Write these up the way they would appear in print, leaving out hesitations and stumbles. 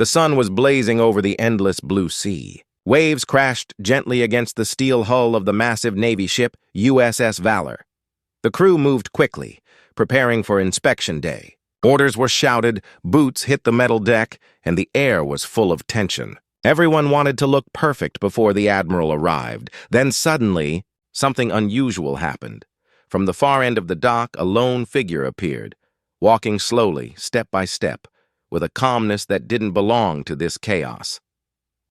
The sun was blazing over the endless blue sea. Waves crashed gently against the steel hull of the massive Navy ship USS Valor. The crew moved quickly, preparing for inspection day. Orders were shouted, boots hit the metal deck, and the air was full of tension. Everyone wanted to look perfect before the Admiral arrived. Then suddenly, something unusual happened. From the far end of the dock, a lone figure appeared, walking slowly, step by step, with a calmness that didn't belong to this chaos.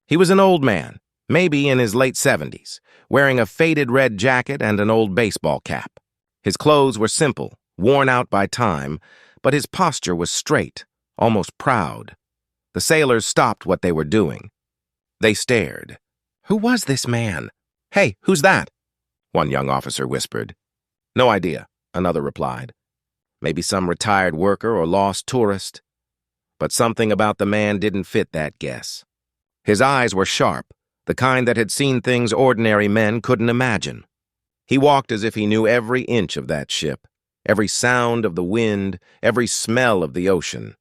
He was an old man, maybe in his late 70s, wearing a faded red jacket and an old baseball cap. His clothes were simple, worn out by time, but his posture was straight, almost proud. The sailors stopped what they were doing. They stared. Who was this man? "Hey, who's that?" one young officer whispered. "No idea," another replied. "Maybe some retired worker or lost tourist." But something about the man didn't fit that guess. His eyes were sharp, the kind that had seen things ordinary men couldn't imagine. He walked as if he knew every inch of that ship, every sound of the wind, every smell of the ocean.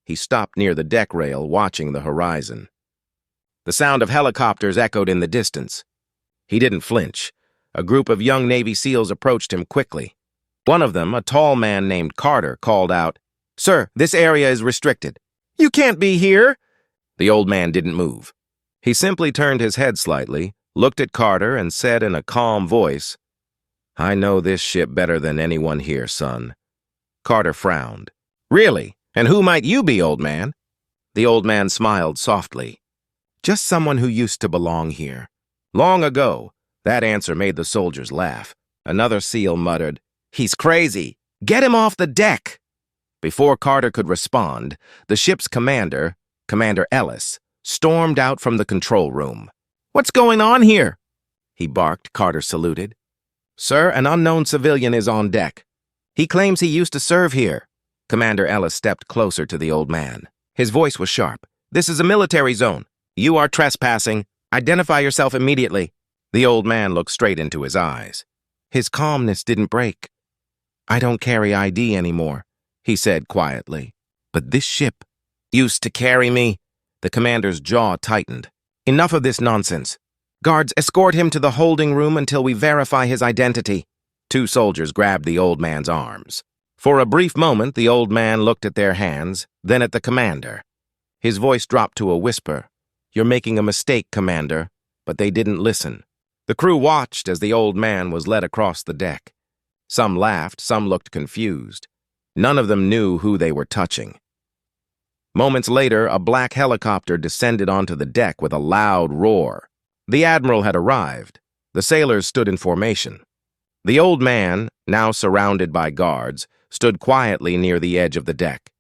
He stopped near the deck rail, watching the horizon. The sound of helicopters echoed in the distance. He didn't flinch. A group of young Navy SEALs approached him quickly. One of them, a tall man named Carter, called out, "Sir, this area is restricted." "You can't be here!" The old man didn't move. He simply turned his head slightly, looked at Carter, and said in a calm voice, "I know this ship better than anyone here, son." Carter frowned. "Really? And who might you be, old man?" The old man smiled softly. "Just someone who used to belong here. Long ago." That answer made the soldiers laugh. Another SEAL muttered, "He's crazy. Get him off the deck!" Before Carter could respond, the ship's commander, Commander Ellis, stormed out from the control room. "What's going on here?" he barked. Carter saluted. "Sir, an unknown civilian is on deck. He claims he used to serve here." Commander Ellis stepped closer to the old man. His voice was sharp. "This is a military zone. You are trespassing. Identify yourself immediately." The old man looked straight into his eyes. His calmness didn't break. "I don't carry ID anymore," he said quietly. "But this ship used to carry me." The commander's jaw tightened. "Enough of this nonsense. Guards, escort him to the holding room until we verify his identity." Two soldiers grabbed the old man's arms. For a brief moment, the old man looked at their hands, then at the commander. His voice dropped to a whisper. "You're making a mistake, Commander." But they didn't listen. The crew watched as the old man was led across the deck. Some laughed, some looked confused. None of them knew who they were touching. Moments later, a black helicopter descended onto the deck with a loud roar. The Admiral had arrived. The sailors stood in formation. The old man, now surrounded by guards, stood quietly near the edge of the deck.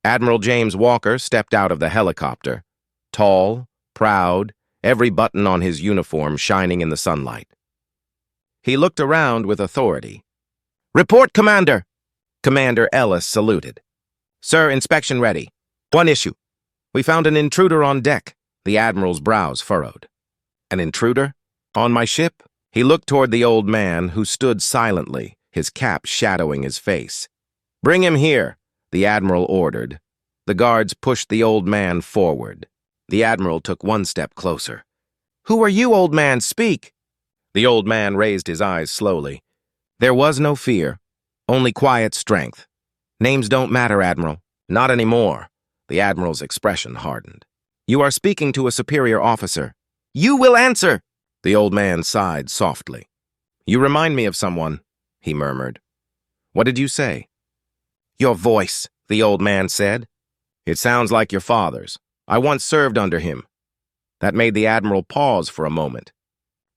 Admiral James Walker stepped out of the helicopter, tall, proud, every button on his uniform shining in the sunlight. He looked around with authority. "Report, Commander!" Commander Ellis saluted. "Sir, inspection ready. One issue. We found an intruder on deck." The Admiral's brows furrowed. "An intruder? On my ship?" He looked toward the old man, who stood silently, his cap shadowing his face. "Bring him here," the Admiral ordered. The guards pushed the old man forward. The Admiral took one step closer. "Who are you, old man? Speak!" The old man raised his eyes slowly. There was no fear, only quiet strength. "Names don't matter, Admiral. Not anymore." The Admiral's expression hardened. "You are speaking to a superior officer." "You will answer!" The old man sighed softly. "You remind me of someone," he murmured. "What did you say?" "Your voice," the old man said. "It sounds like your father's. I once served under him." That made the Admiral pause for a moment.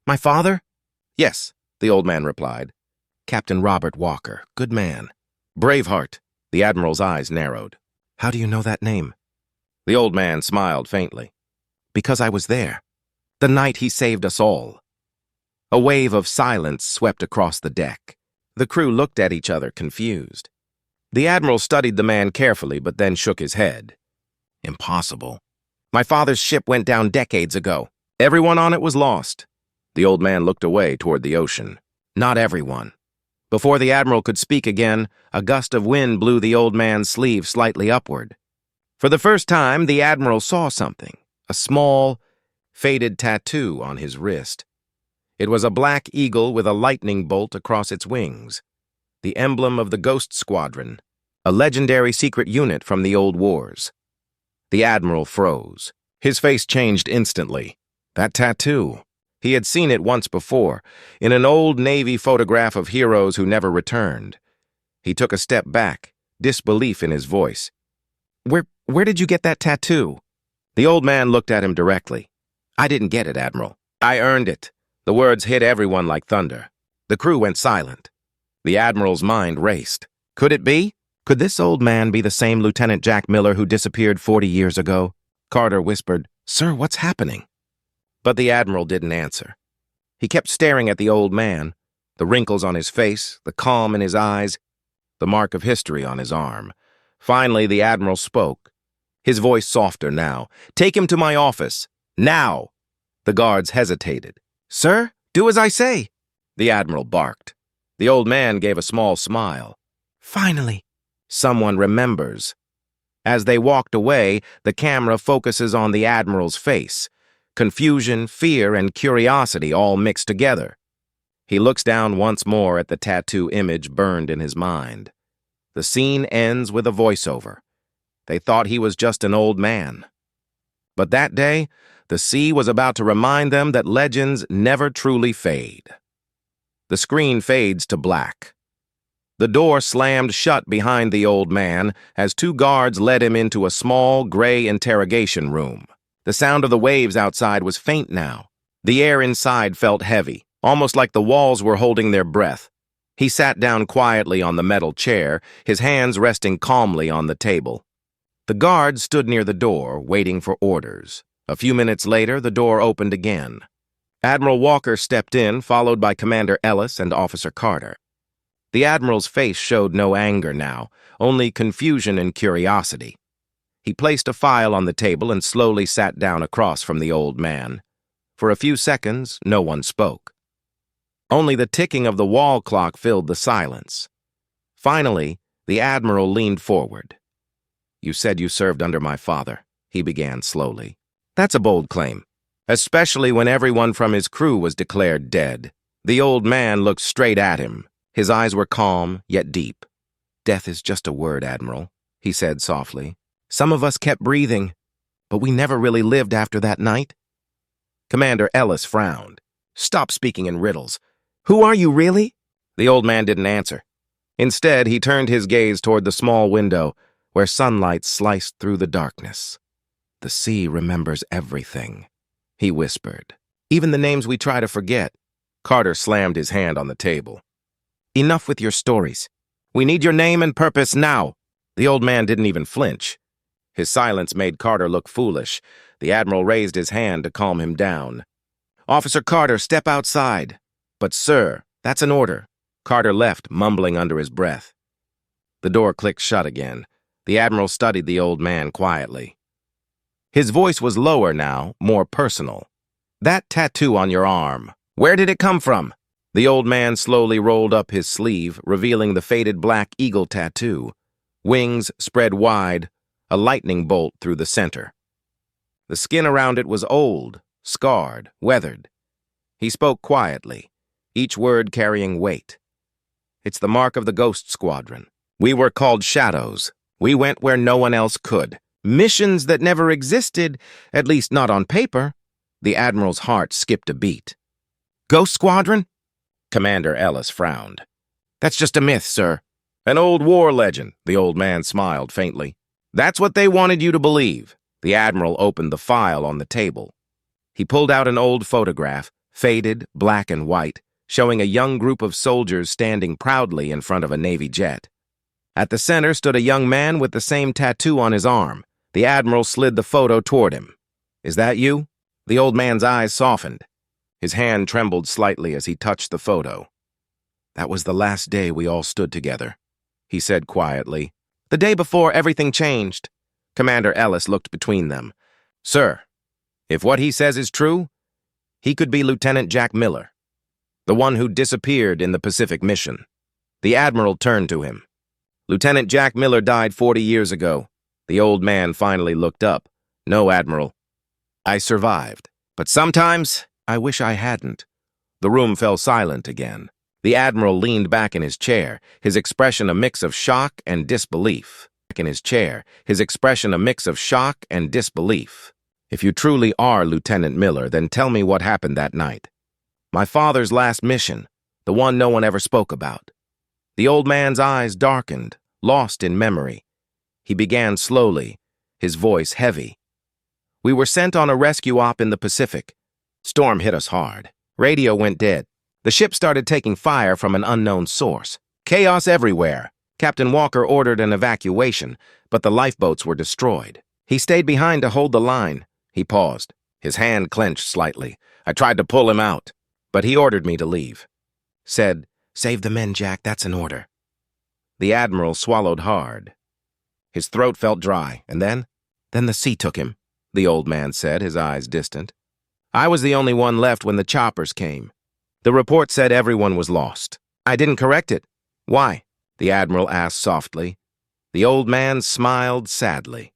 "My father?" "Yes," the old man replied. "Captain Robert Walker. Good man. Braveheart." The Admiral's eyes narrowed. "How do you know that name?" The old man smiled faintly. "Because I was there. The night he saved us all." A wave of silence swept across the deck. The crew looked at each other, confused. The Admiral studied the man carefully, but then shook his head. "Impossible. My father's ship went down decades ago. Everyone on it was lost." The old man looked away toward the ocean. "Not everyone." Before the Admiral could speak again, a gust of wind blew the old man's sleeve slightly upward. For the first time, the Admiral saw something, a small, faded tattoo on his wrist. It was a black eagle with a lightning bolt across its wings, the emblem of the Ghost Squadron, a legendary secret unit from the old wars. The Admiral froze. His face changed instantly. That tattoo. He had seen it once before, in an old Navy photograph of heroes who never returned. He took a step back, disbelief in his voice. Where did you get that tattoo? The old man looked at him directly. I didn't get it, Admiral. I earned it. The words hit everyone like thunder. The crew went silent. The Admiral's mind raced. Could it be? Could this old man be the same Lieutenant Jack Miller who disappeared 40 years ago? Carter whispered, Sir, what's happening? But the Admiral didn't answer. He kept staring at the old man, the wrinkles on his face, the calm in his eyes, the mark of history on his arm. Finally, the Admiral spoke, his voice softer now. Take him to my office. Now! The guards hesitated. Sir, do as I say. The Admiral barked. The old man gave a small smile. Finally, someone remembers. As they walked away, the camera focuses on the Admiral's face. Confusion, fear, and curiosity all mixed together. He looks down once more at the tattoo image burned in his mind. The scene ends with a voiceover. They thought he was just an old man. But that day, the sea was about to remind them that legends never truly fade. The screen fades to black. The door slammed shut behind the old man as two guards led him into a small, gray interrogation room. The sound of the waves outside was faint now. The air inside felt heavy, almost like the walls were holding their breath. He sat down quietly on the metal chair, his hands resting calmly on the table. The guards stood near the door, waiting for orders. A few minutes later, the door opened again. Admiral Walker stepped in, followed by Commander Ellis and Officer Carter. The Admiral's face showed no anger now, only confusion and curiosity. He placed a file on the table and slowly sat down across from the old man. For a few seconds, no one spoke. Only the ticking of the wall clock filled the silence. Finally, the Admiral leaned forward. You said you served under my father, he began slowly. That's a bold claim, especially when everyone from his crew was declared dead. The old man looked straight at him. His eyes were calm, yet deep. Death is just a word, Admiral, he said softly. Some of us kept breathing, but we never really lived after that night. Commander Ellis frowned. Stop speaking in riddles. Who are you, really? The old man didn't answer. Instead, he turned his gaze toward the small window where sunlight sliced through the darkness. The sea remembers everything, he whispered. Even the names we try to forget. Carter slammed his hand on the table. Enough with your stories. We need your name and purpose now. The old man didn't even flinch. His silence made Carter look foolish. The Admiral raised his hand to calm him down. Officer Carter, step outside. But, sir, that's an order. Carter left, mumbling under his breath. The door clicked shut again. The Admiral studied the old man quietly. His voice was lower now, more personal. That tattoo on your arm, where did it come from? The old man slowly rolled up his sleeve, revealing the faded black eagle tattoo. Wings spread wide, a lightning bolt through the center. The skin around it was old, scarred, weathered. He spoke quietly, each word carrying weight. It's the mark of the Ghost Squadron. We were called Shadows. We went where no one else could. Missions that never existed, at least not on paper. The Admiral's heart skipped a beat. Ghost Squadron? Commander Ellis frowned. That's just a myth, sir. An old war legend, the old man smiled faintly. That's what they wanted you to believe. The Admiral opened the file on the table. He pulled out an old photograph, faded, black and white, showing a young group of soldiers standing proudly in front of a Navy jet. At the center stood a young man with the same tattoo on his arm. The Admiral slid the photo toward him. Is that you? The old man's eyes softened. His hand trembled slightly as he touched the photo. That was the last day we all stood together, he said quietly. The day before everything changed. Commander Ellis looked between them. Sir, if what he says is true, he could be Lieutenant Jack Miller, the one who disappeared in the Pacific mission. The Admiral turned to him. Lieutenant Jack Miller died 40 years ago. The old man finally looked up. No, Admiral. I survived. But sometimes I wish I hadn't. The room fell silent again. The Admiral leaned back in his chair, his expression a mix of shock and disbelief. If you truly are Lieutenant Miller, then tell me what happened that night. My father's last mission, the one no one ever spoke about. The old man's eyes darkened, lost in memory. He began slowly, his voice heavy. We were sent on a rescue op in the Pacific. Storm hit us hard. Radio went dead. The ship started taking fire from an unknown source. Chaos everywhere. Captain Walker ordered an evacuation, but the lifeboats were destroyed. He stayed behind to hold the line. He paused. His hand clenched slightly. I tried to pull him out, but he ordered me to leave. Said, "Save the men, Jack, that's an order." The Admiral swallowed hard. His throat felt dry, and then the sea took him, the old man said, his eyes distant. I was the only one left when the choppers came. The report said everyone was lost. I didn't correct it. Why? The Admiral asked softly. The old man smiled sadly.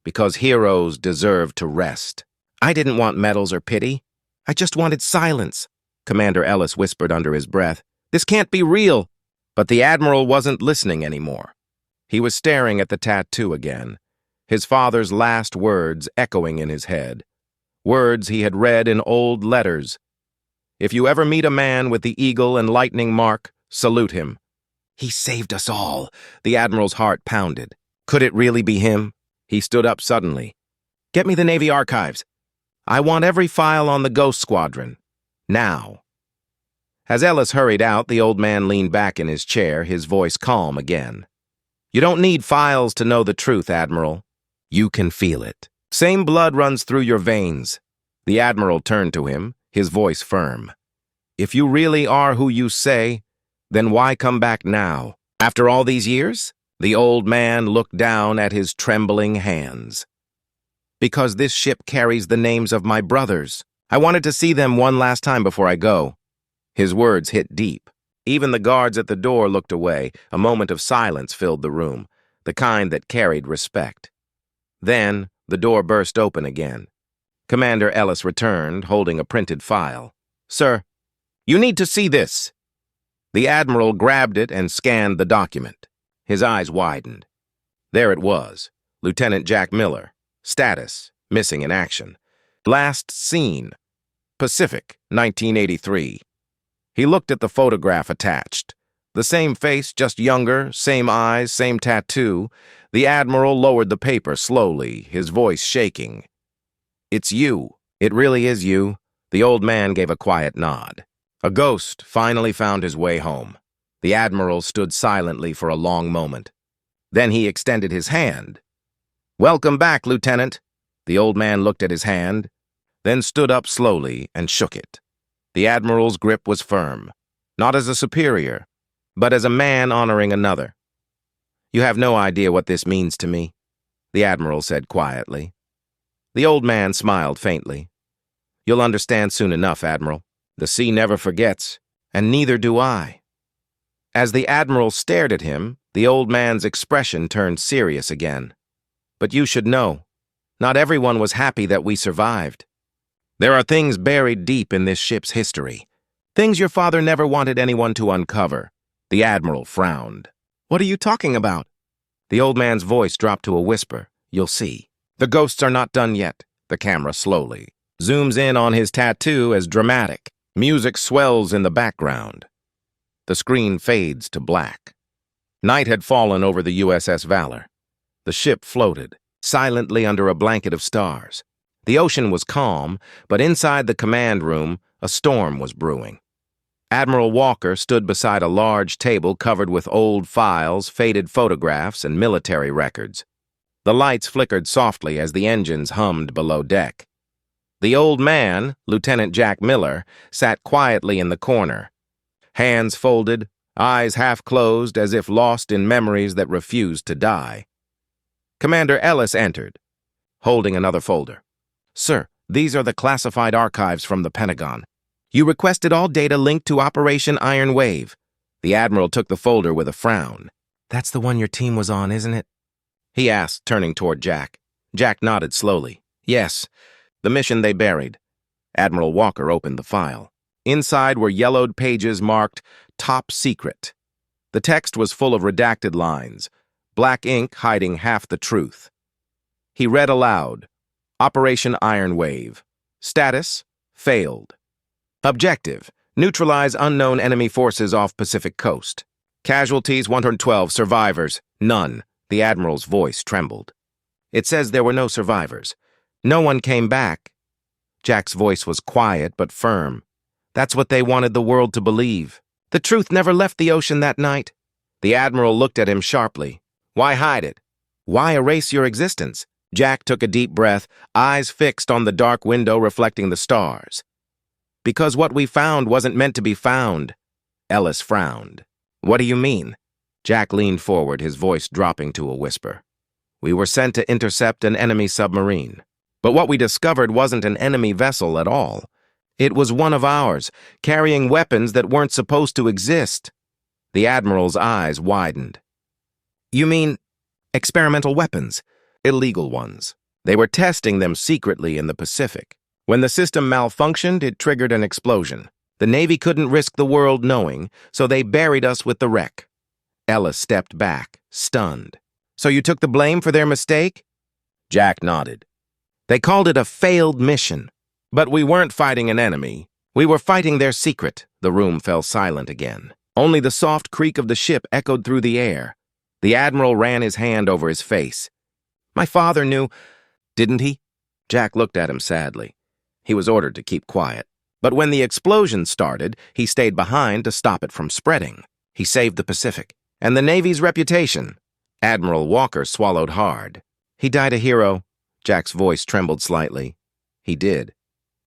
Because heroes deserve to rest. I didn't want medals or pity. I just wanted silence, Commander Ellis whispered under his breath. This can't be real. But the Admiral wasn't listening anymore. He was staring at the tattoo again, his father's last words echoing in his head. Words he had read in old letters. If you ever meet a man with the eagle and lightning mark, salute him. He saved us all. The Admiral's heart pounded. Could it really be him? He stood up suddenly. Get me the Navy archives. I want every file on the Ghost Squadron. Now. As Ellis hurried out, the old man leaned back in his chair, his voice calm again. You don't need files to know the truth, Admiral. You can feel it. Same blood runs through your veins. The Admiral turned to him, his voice firm. If you really are who you say, then why come back now? After all these years? The old man looked down at his trembling hands. Because this ship carries the names of my brothers. I wanted to see them one last time before I go. His words hit deep. Even the guards at the door looked away. A moment of silence filled the room, the kind that carried respect. Then, the door burst open again. Commander Ellis returned, holding a printed file. Sir, you need to see this. The Admiral grabbed it and scanned the document. His eyes widened. There it was, Lieutenant Jack Miller. Status, missing in action. Last seen, Pacific, 1983. He looked at the photograph attached. The same face, just younger, same eyes, same tattoo. The Admiral lowered the paper slowly, his voice shaking. It's you. It really is you. The old man gave a quiet nod. A ghost finally found his way home. The Admiral stood silently for a long moment. Then he extended his hand. Welcome back, Lieutenant. The old man looked at his hand, then stood up slowly and shook it. The Admiral's grip was firm, not as a superior, but as a man honoring another. You have no idea what this means to me, the Admiral said quietly. The old man smiled faintly. You'll understand soon enough, Admiral. The sea never forgets, and neither do I. As the Admiral stared at him, the old man's expression turned serious again. But you should know, not everyone was happy that we survived. There are things buried deep in this ship's history. Things your father never wanted anyone to uncover. The Admiral frowned. What are you talking about? The old man's voice dropped to a whisper. You'll see. The ghosts are not done yet. The camera slowly zooms in on his tattoo as dramatic. Music swells in the background. The screen fades to black. Night had fallen over the USS Valor. The ship floated, silently under a blanket of stars. The ocean was calm, but inside the command room, a storm was brewing. Admiral Walker stood beside a large table covered with old files, faded photographs, and military records. The lights flickered softly as the engines hummed below deck. The old man, Lieutenant Jack Miller, sat quietly in the corner, hands folded, eyes half closed as if lost in memories that refused to die. Commander Ellis entered, holding another folder. Sir, these are the classified archives from the Pentagon. You requested all data linked to Operation Iron Wave. The Admiral took the folder with a frown. That's the one your team was on, isn't it? he asked, turning toward Jack. Jack nodded slowly. Yes, the mission they buried. Admiral Walker opened the file. Inside were yellowed pages marked Top Secret. The text was full of redacted lines, black ink hiding half the truth. He read aloud, Operation Iron Wave. Status, failed. Objective, neutralize unknown enemy forces off Pacific coast. Casualties 112, survivors, none. The Admiral's voice trembled. It says there were no survivors. No one came back. Jack's voice was quiet but firm. That's what they wanted the world to believe. The truth never left the ocean that night. The Admiral looked at him sharply. Why hide it? Why erase your existence? Jack took a deep breath, eyes fixed on the dark window reflecting the stars. Because what we found wasn't meant to be found. Ellis frowned. What do you mean? Jack leaned forward, his voice dropping to a whisper. We were sent to intercept an enemy submarine. But what we discovered wasn't an enemy vessel at all. It was one of ours, carrying weapons that weren't supposed to exist. The Admiral's eyes widened. You mean experimental weapons? Illegal ones. They were testing them secretly in the Pacific. When the system malfunctioned, it triggered an explosion. The Navy couldn't risk the world knowing, so they buried us with the wreck. Ellis stepped back, stunned. So you took the blame for their mistake? Jack nodded. They called it a failed mission. But we weren't fighting an enemy. We were fighting their secret. The room fell silent again. Only the soft creak of the ship echoed through the air. The Admiral ran his hand over his face. My father knew, didn't he? Jack looked at him sadly. He was ordered to keep quiet. But when the explosion started, he stayed behind to stop it from spreading. He saved the Pacific. And the Navy's reputation. Admiral Walker swallowed hard. He died a hero. Jack's voice trembled slightly. He did.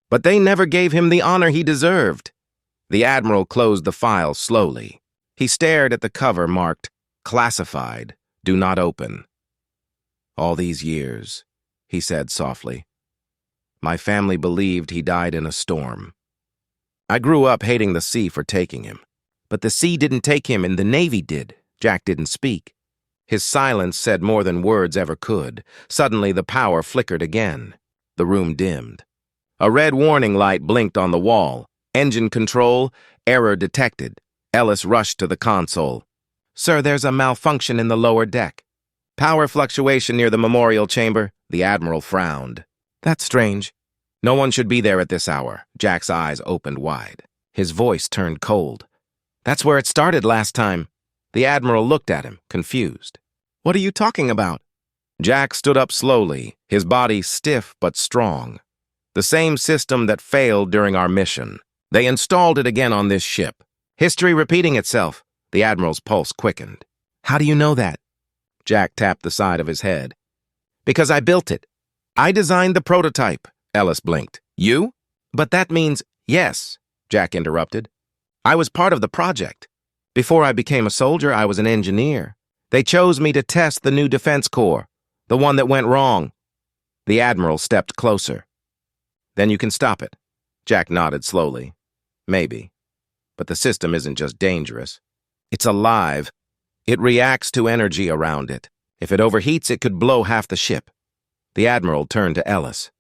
But they never gave him the honor he deserved. The Admiral closed the file slowly. He stared at the cover marked, Classified, Do Not Open. All these years, he said softly. My family believed he died in a storm. I grew up hating the sea for taking him. But the sea didn't take him and the Navy did. Jack didn't speak. His silence said more than words ever could. Suddenly the power flickered again. The room dimmed. A red warning light blinked on the wall. Engine control, error detected. Ellis rushed to the console. Sir, there's a malfunction in the lower deck. Power fluctuation near the memorial chamber. The Admiral frowned. That's strange. No one should be there at this hour. Jack's eyes opened wide. His voice turned cold. That's where it started last time. The Admiral looked at him, confused. What are you talking about? Jack stood up slowly, his body stiff but strong. The same system that failed during our mission. They installed it again on this ship. History repeating itself. The Admiral's pulse quickened. How do you know that? Jack tapped the side of his head. Because I built it. I designed the prototype. Ellis blinked. You? But that means, yes, Jack interrupted. I was part of the project. Before I became a soldier, I was an engineer. They chose me to test the new defense corps, the one that went wrong. The Admiral stepped closer. Then you can stop it. Jack nodded slowly. Maybe. But the system isn't just dangerous. It's alive. It reacts to energy around it. If it overheats, it could blow half the ship. The Admiral turned to Ellis.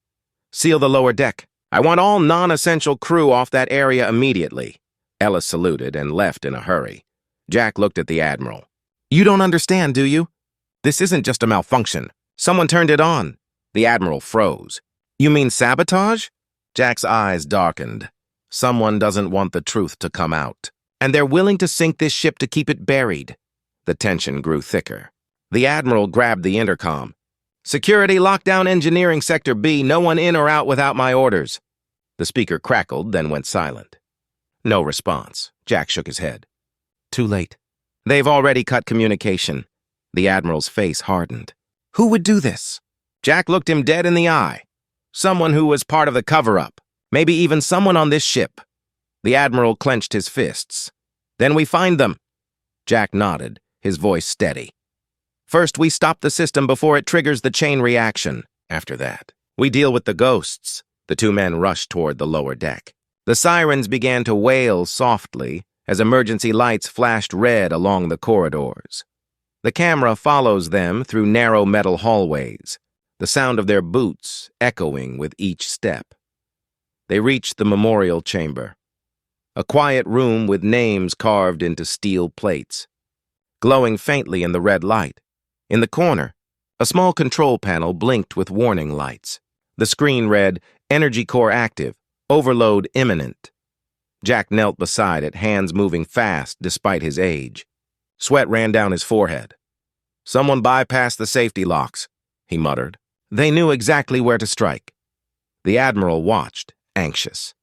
Seal the lower deck. I want all non-essential crew off that area immediately. Ellis saluted and left in a hurry. Jack looked at the Admiral. You don't understand, do you? This isn't just a malfunction. Someone turned it on. The Admiral froze. You mean sabotage? Jack's eyes darkened. Someone doesn't want the truth to come out. And they're willing to sink this ship to keep it buried. The tension grew thicker. The Admiral grabbed the intercom. Security, lockdown engineering sector B, no one in or out without my orders. The speaker crackled, then went silent. No response. Jack shook his head. Too late. They've already cut communication. The Admiral's face hardened. Who would do this? Jack looked him dead in the eye. Someone who was part of the cover-up. Maybe even someone on this ship. The Admiral clenched his fists. Then we find them. Jack nodded, his voice steady. First, we stop the system before it triggers the chain reaction. After that, we deal with the ghosts. The two men rushed toward the lower deck. The sirens began to wail softly as emergency lights flashed red along the corridors. The camera follows them through narrow metal hallways, the sound of their boots echoing with each step. They reach the memorial chamber, a quiet room with names carved into steel plates, glowing faintly in the red light. In the corner, a small control panel blinked with warning lights. The screen read, "Energy core active, overload imminent." Jack knelt beside it, hands moving fast despite his age. Sweat ran down his forehead. "Someone bypassed the safety locks," he muttered. They knew exactly where to strike. The Admiral watched, anxious.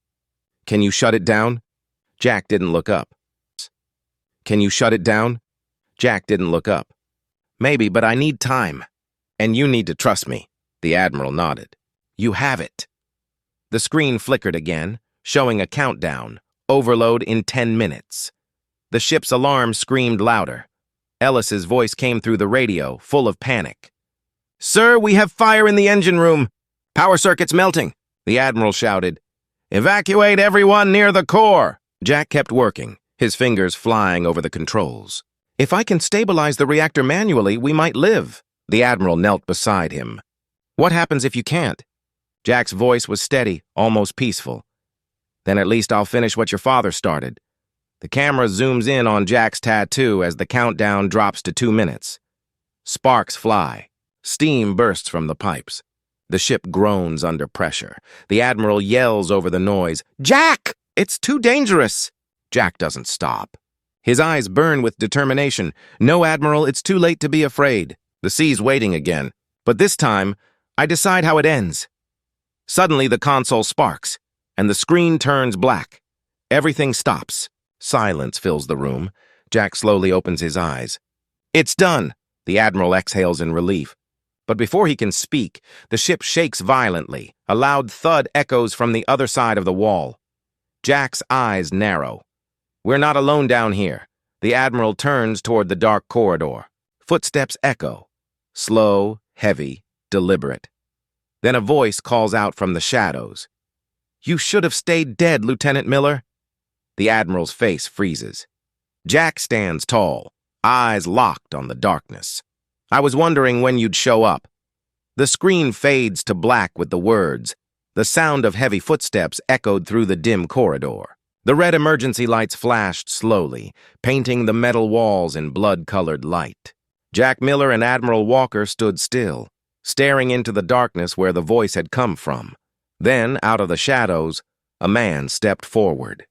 "Can you shut it down?" Jack didn't look up. "Can you shut it down?" Jack didn't look up. "Maybe, but I need time. And you need to trust me." The Admiral nodded. "You have it." The screen flickered again, showing a countdown. Overload in 10 minutes. The ship's alarm screamed louder. Ellis's voice came through the radio, full of panic. "Sir, we have fire in the engine room. Power circuit's melting," the Admiral shouted. "Evacuate everyone near the core." Jack kept working, his fingers flying over the controls. "If I can stabilize the reactor manually, we might live." The Admiral knelt beside him. "What happens if you can't?" Jack's voice was steady, almost peaceful. "Then at least I'll finish what your father started." The camera zooms in on Jack's tattoo as the countdown drops to 2 minutes. Sparks fly. Steam bursts from the pipes. The ship groans under pressure. The Admiral yells over the noise, "Jack! It's too dangerous!" Jack doesn't stop. His eyes burn with determination. "No, Admiral, it's too late to be afraid. The sea's waiting again. But this time, I decide how it ends." Suddenly, the console sparks, and the screen turns black. Everything stops. Silence fills the room. Jack slowly opens his eyes. "It's done!" The Admiral exhales in relief. But before he can speak, the ship shakes violently. A loud thud echoes from the other side of the wall. Jack's eyes narrow. "We're not alone down here." The Admiral turns toward the dark corridor. Footsteps echo. Slow, heavy, deliberate. Then a voice calls out from the shadows. "You should have stayed dead, Lieutenant Miller." The Admiral's face freezes. Jack stands tall, eyes locked on the darkness. "I was wondering when you'd show up." The screen fades to black with the words. The sound of heavy footsteps echoed through the dim corridor. The red emergency lights flashed slowly, painting the metal walls in blood-colored light. Jack Miller and Admiral Walker stood still, staring into the darkness where the voice had come from. Then, out of the shadows, a man stepped forward.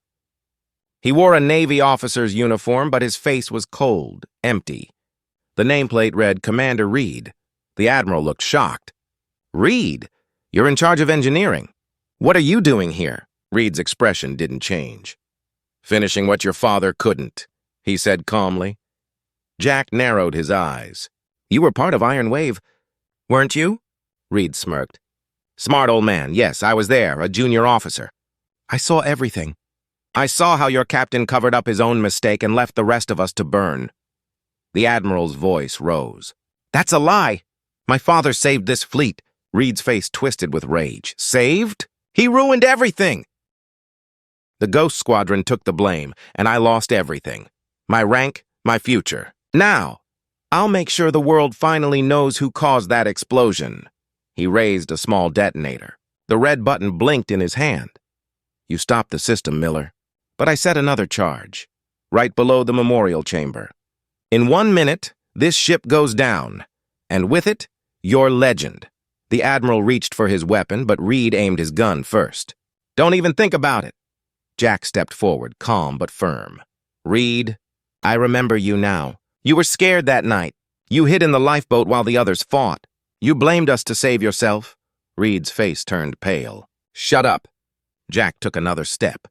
He wore a Navy officer's uniform, but his face was cold, empty. The nameplate read Commander Reed. The Admiral looked shocked. "Reed, you're in charge of engineering. What are you doing here?" Reed's expression didn't change. "Finishing what your father couldn't," he said calmly. Jack narrowed his eyes. "You were part of Iron Wave, weren't you?" Reed smirked. "Smart old man, yes, I was there, a junior officer. I saw everything. I saw how your captain covered up his own mistake and left the rest of us to burn." The Admiral's voice rose. "That's a lie! My father saved this fleet." Reed's face twisted with rage. "Saved? He ruined everything!" "The Ghost Squadron took the blame, and I lost everything. My rank, my future. Now, I'll make sure the world finally knows who caused that explosion." He raised a small detonator. The red button blinked in his hand. "You stopped the system, Miller. But I set another charge, right below the memorial chamber. In 1 minute, this ship goes down, and with it, your legend." The Admiral reached for his weapon, but Reed aimed his gun first. "Don't even think about it." Jack stepped forward, calm but firm. "Reed, I remember you now. You were scared that night. You hid in the lifeboat while the others fought. You blamed us to save yourself." Reed's face turned pale. "Shut up." Jack took another step.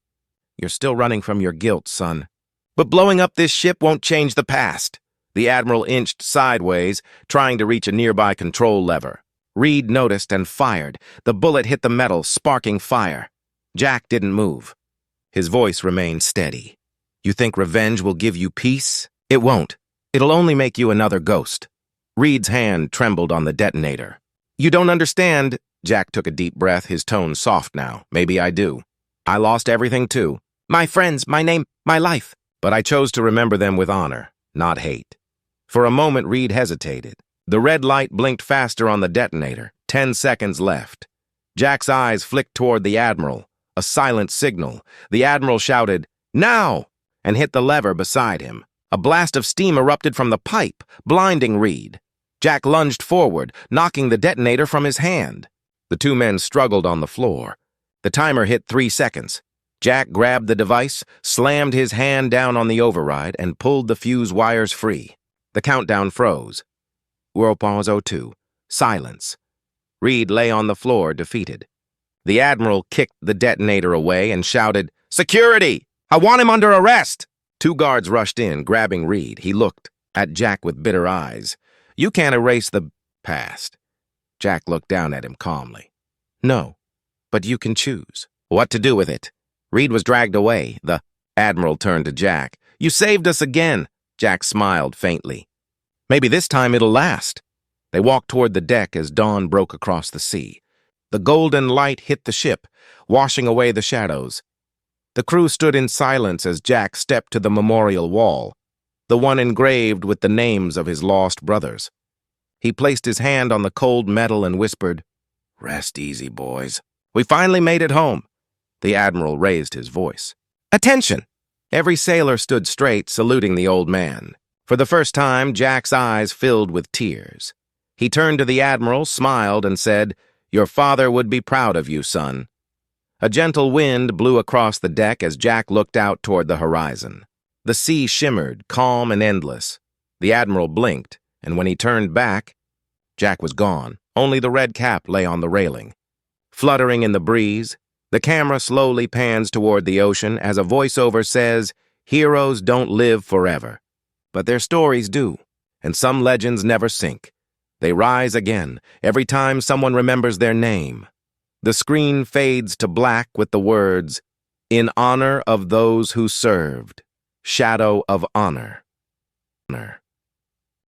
"You're still running from your guilt, son. But blowing up this ship won't change the past." The Admiral inched sideways, trying to reach a nearby control lever. Reed noticed and fired. The bullet hit the metal, sparking fire. Jack didn't move. His voice remained steady. "You think revenge will give you peace? It won't. It'll only make you another ghost." Reed's hand trembled on the detonator. "You don't understand." Jack took a deep breath, his tone soft now. "Maybe I do. I lost everything too. My friends, my name, my life. But I chose to remember them with honor, not hate. For a moment, Reed hesitated. The red light blinked faster on the detonator. 10 seconds left. Jack's eyes flicked toward the Admiral. A silent signal. The Admiral shouted, "Now!" and hit the lever beside him. A blast of steam erupted from the pipe, blinding Reed. Jack lunged forward, knocking the detonator from his hand. The two men struggled on the floor. The timer hit 3 seconds. Jack grabbed the device, slammed his hand down on the override, and pulled the fuse wires free. The countdown froze. 0.02. Silence. Reed lay on the floor, defeated. The Admiral kicked the detonator away and shouted, "Security! I want him under arrest!" 2 guards rushed in, grabbing Reed. He looked at Jack with bitter eyes. "You can't erase the past." Jack looked down at him calmly. "No, but you can choose what to do with it." Reed was dragged away. The Admiral turned to Jack. "You saved us again." Jack smiled faintly. "Maybe this time it'll last." They walked toward the deck as dawn broke across the sea. The golden light hit the ship, washing away the shadows. The crew stood in silence as Jack stepped to the memorial wall, the one engraved with the names of his lost brothers. He placed his hand on the cold metal and whispered, "Rest easy, boys. We finally made it home." The Admiral raised his voice. "Attention!" Every sailor stood straight, saluting the old man. For the first time, Jack's eyes filled with tears. He turned to the Admiral, smiled, and said, "Your father would be proud of you, son." A gentle wind blew across the deck as Jack looked out toward the horizon. The sea shimmered, calm and endless. The Admiral blinked, and when he turned back, Jack was gone. Only the red cap lay on the railing. Fluttering in the breeze, the camera slowly pans toward the ocean as a voiceover says, "Heroes don't live forever, but their stories do, and some legends never sink. They rise again every time someone remembers their name." The screen fades to black with the words, "In honor of those who served, shadow of honor."